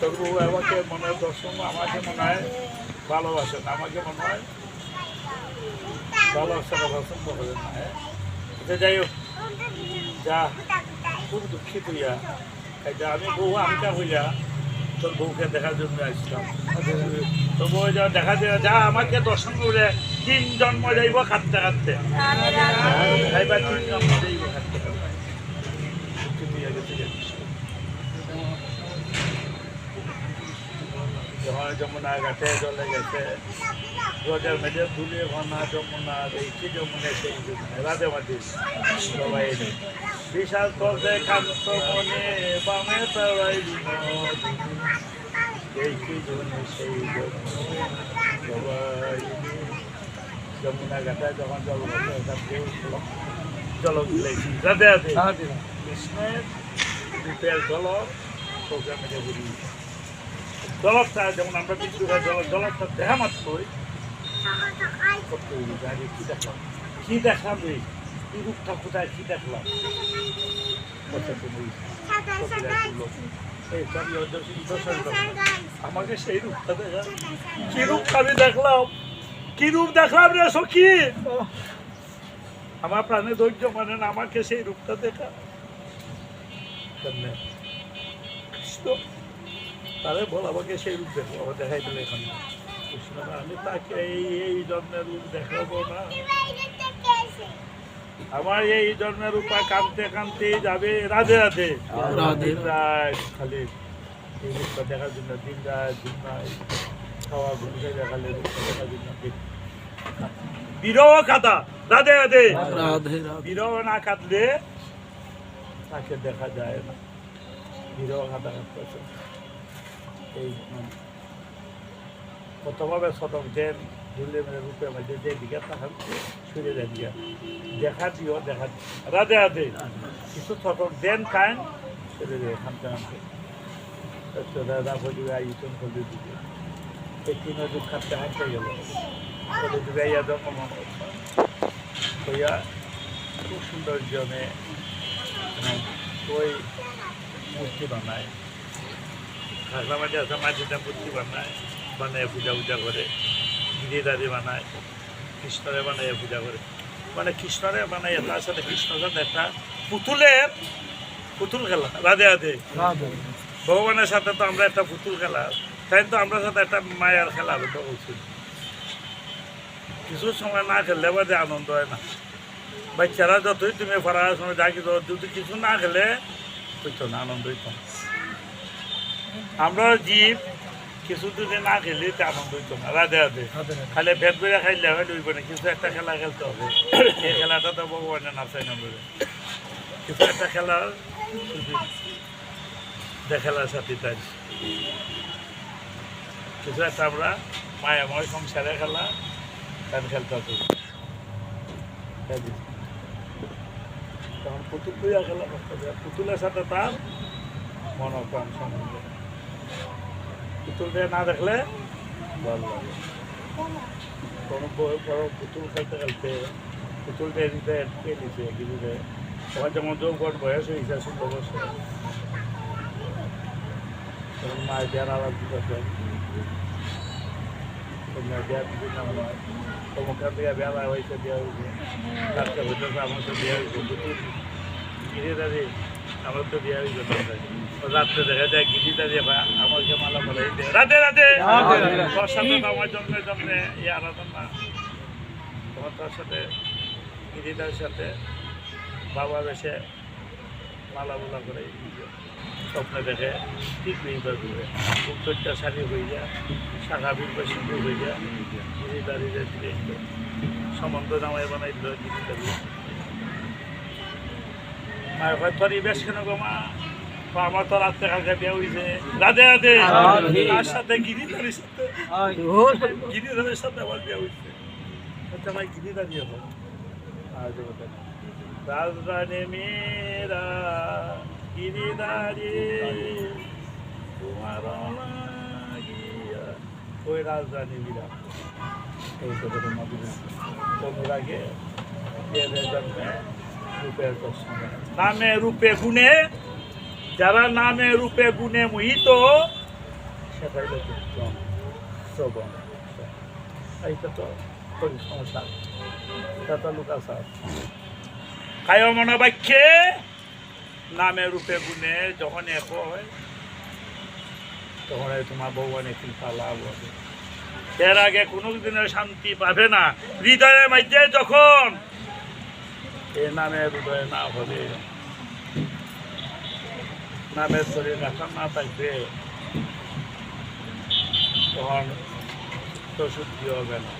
তোর বউ আমাকে মনে হয় দর্শন আমাকে মনে হয় ভালোবাসেন, আমাকে মনে হয় ভালোবাসা পছন্দ করেন না। হ্যাঁ আচ্ছা যাই হোক, যা খুব দুঃখিত ইয়া আমি বউ আমিটা হইয়া তোর বউকে দেখার জন্য আসলাম। তোর বউ যা দেখা যায় যা আমাকে দর্শন করে 3 জন্ম যাইব কাঁদতে কাঁদতে, খাইবার 3 জন্ম যাইব কাঁদতে কাঁদতে। যমুনা ঘাটে চলে গেছে রোজার মেঝে ধুলে ভানা যমুনা দেখি যমুনে সেই রাধে মাটি সবাই বিশাল করতে কান্ত মনে বামে তারাই দেখি জমে সেই সবাই যমুনা ঘাটে যখন জল জল দিলেছি রাধে রাধে কৃষ্ণের রূপের জল প্রোগ্রামে ঘুরি জলটা যেমন আমরা কিন্তু জলটা দেখা মাত্রই কি দেখলাম এই রূপটা কোথায় কি দেখলাম আমাকে সেই রূপটা দেখা কি রূপটা আমি দেখলাম, কি রূপ দেখলাম রে সখী, আমার প্রাণে ধৈর্য মানে না আমাকে সেই রূপটা দেখা কৃষ্ণ তাহলে বল আমাকে সেই রূপ দেখো, আমার দেখাই দিলে এখন কৃষ্ণ আমি তাকে এই জন্মের রূপ দেখাবো না, আমার এই জন্মের রূপা কাঁদতে কাঁদতে যাবে রাধে রাধে দিন রাত খালি এই রূপটা দেখার জন্য দিন রাত খাওয়া ঘুমতে দেখালে রূপটা দেখার জন্য বিরহ কাঁদা রাধে রাধে বিরহ না কাঁদলে তাকে দেখা যায় না, বিরহ কাঁদা কাঁদতে এই কতভাবে শতক দেন ধরলে মানে রূপে মাঝে যে দিকে তাকান সরে দেন গিয়া দেখা দিও দেখা রাধে রাধে কিছু শতক দেন খান সরে দেয় খানতে খানতে দাদা বলি আইসন করে দিবে এই 3 যুগ খাটতে হাঁটতে গেল বলে দিবে ইয়া যখন হইয়া খুব সৌন্দর্যমে ওই মূর্তি বানায় খাসলা মাঝে আছে মাঝিটা মূর্তি বানায় পূজা করে গিরিধারী বানায় কৃষ্ণরে বানায় পূজা করে মানে কৃষ্ণরে বানায় তার সাথে কৃষ্ণর সাথে একটা পুতুল খেলা রাধে রাধে ভগবানের সাথে তো আমরা একটা পুতুল খেলা তাই তো আমরা সাথে একটা মায়ার খেলা হতো উচিত, কিছু সময় না খেললে বাদে আনন্দ হয় না, বাচ্চারা যতই তুমি ফরার সময় যা কিছু যদি কিছু না খেলে হইতো না আনন্দ হইতো না, আমরা জীব কিছু যদি না খেলি তা আনন্দ হইতো না রাধে রাধে খালি ভেদ বেড়ে খাইলে হয় ডুইব না, কিছু একটা খেলা খেলতে হবে, এই খেলাটা তো ভগবানের নাচাই না বলে কিছু একটা খেলার খেলার সাথে তাই কিছু একটা আমরা মায়াময় সংসারে খেলা তাই খেলতে হবে, তখন পুতুল পূজা খেলা করতে হবে, পুতুলের সাথে তার মনোপ্রাণ সম্বন্ধ, পুতুল দিয়ে না দেখলে ভালো লাগে, কোনো বড় পুতুল খেলতে খেলতে পুতুল দিয়ে দিতে পেয়ে দিচ্ছে কিছুতে তোমার যেমন যৌবন বয়স হয়েছে 16 বছর তখন মায়ের দেয়ার আলাদা দিতে দেওয়ার কিছু নাম নয় তোমার থেকে বেলা হয়েছে দেওয়া হয়েছে রাস্তা হইতেছে আমার তো দেওয়া হয়েছে পুতুল গিরে দাঁড়িয়ে আমার তো দেওয়া হয়েছে রাত্রে দেখা যায় গিরি দাঁড়িয়ে আমাকে মালা বলে রাধে রাধে তোর সাথে আমার জন্মে এই আরাধনা তোমার তোর সাথে গিরিদার সাথে বাবা বেশে মালা বোলা করে স্বপ্নে দেখে ঠিক এইবার ঘুরে উত্তরটা শাড়ি হয়ে যায় শাখা বিপর সিন্ধু হয়ে যায় গিরিদারিতে দিলে সম্বন্ধ নামায় বানাই দিল গিরিদারি মায়ের ভাই তোর বেশ কেন গো মা আমার তো রাত্রে কালকে বিয়ে হয়েছে রাধে রাধে তার সাথে গিরিধারের সাথে আমার বিয়ে হয়েছে আমার গিরিধারি হবো রাজধানী মেরা গিরিধারি তোমার ওই রাজধানী বিরা আগে জন্মে রূপের দর্শন নামে রূপে গুণে যারা নামে রূপে গুণে মোহিত সেটাই লোকজন শ্রবণ এইটা তো সংসার, এটা তো লোকাচার। কায় মনোবাক্যে নামে রূপে গুণে যখন এক হয় তখন তোমার ভগবানে কৃপা লাভ হবে। এর আগে কোনো দিনের শান্তি পাবে না। হৃদয়ের মধ্যে যখন এ নামের হৃদয় না হবে, নামের শরীর রাখা না থাকবে, তখন তো শুদ্ধি হবে না।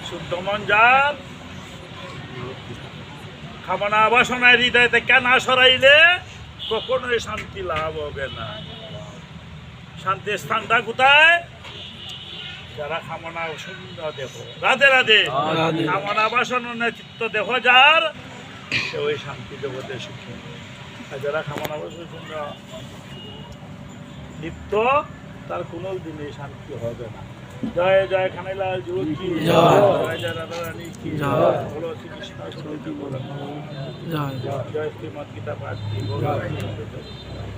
শুদ্ধ মন যার কামনা বাসনায় হৃদয় থেকে না সরাইলে কখনোই শান্তি লাভ হবে না। শান্তির স্থানটা কোথায়? যারা কামনা শূন্য দেখো, রাধে রাধে, কামনা বাসনা চিত্ত দেখো যার, সে ওই শান্তি জগতে সুখী। আর যারা কামনা বাসনা শূন্য লিপ্ত, তার কোনো দিনে শান্তি হবে না। জয় জয় খানাইলাল যুগ কি জয়, জয় রাধা রানী কি জয়, বলো শ্রীকৃষ্ণ সুরতি বলো জয়, জয় শ্রীমদ গীতা পাঠ কি বলো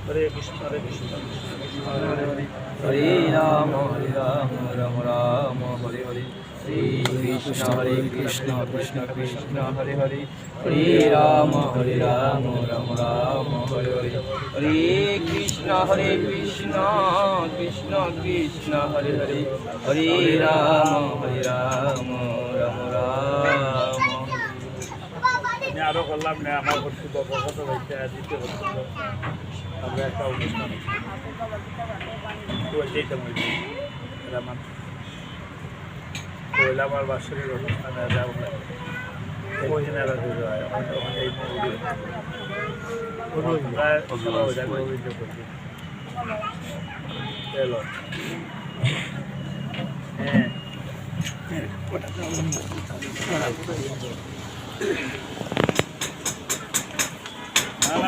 হরে কৃষ্ণ হরে কৃষ্ণ কৃষ্ণ কৃষ্ণ হরে হরে, হরে রাম রাম রাম হরে হরে, শ্রী কৃষ্ণ হরে কৃষ্ণ কৃষ্ণ কৃষ্ণ হরে হরে, হরে রাম রাম রাম হরে হরে, হরে কৃষ্ণ কৃষ্ণ কৃষ্ণ হরে হরে, হরে রাম রাম রাম। আমি আরো করলাম না, আমার কর্তব্য কত হয়েছে দ্বিতীয় কর্তব্য আমরা একটা অনুষ্ঠান কইলাম আর বাৎসরিক অনুষ্ঠানে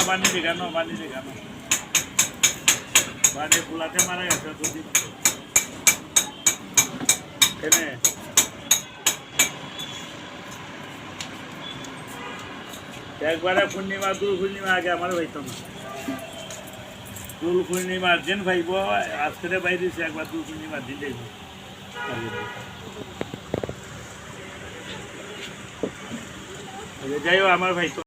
বানিয়ে কেন বানিয়ে ফুলাতে মারা গেছে দুদিন এনে একবারে পূর্ণিমা দোল পূর্ণিমা আগে আমার হইতো না। দোল পূর্ণিমার দিন ভাইব আজকে বাইরেছে, একবার দোল পূর্ণিমার দিন যাইব। যাইও আমার ভাই।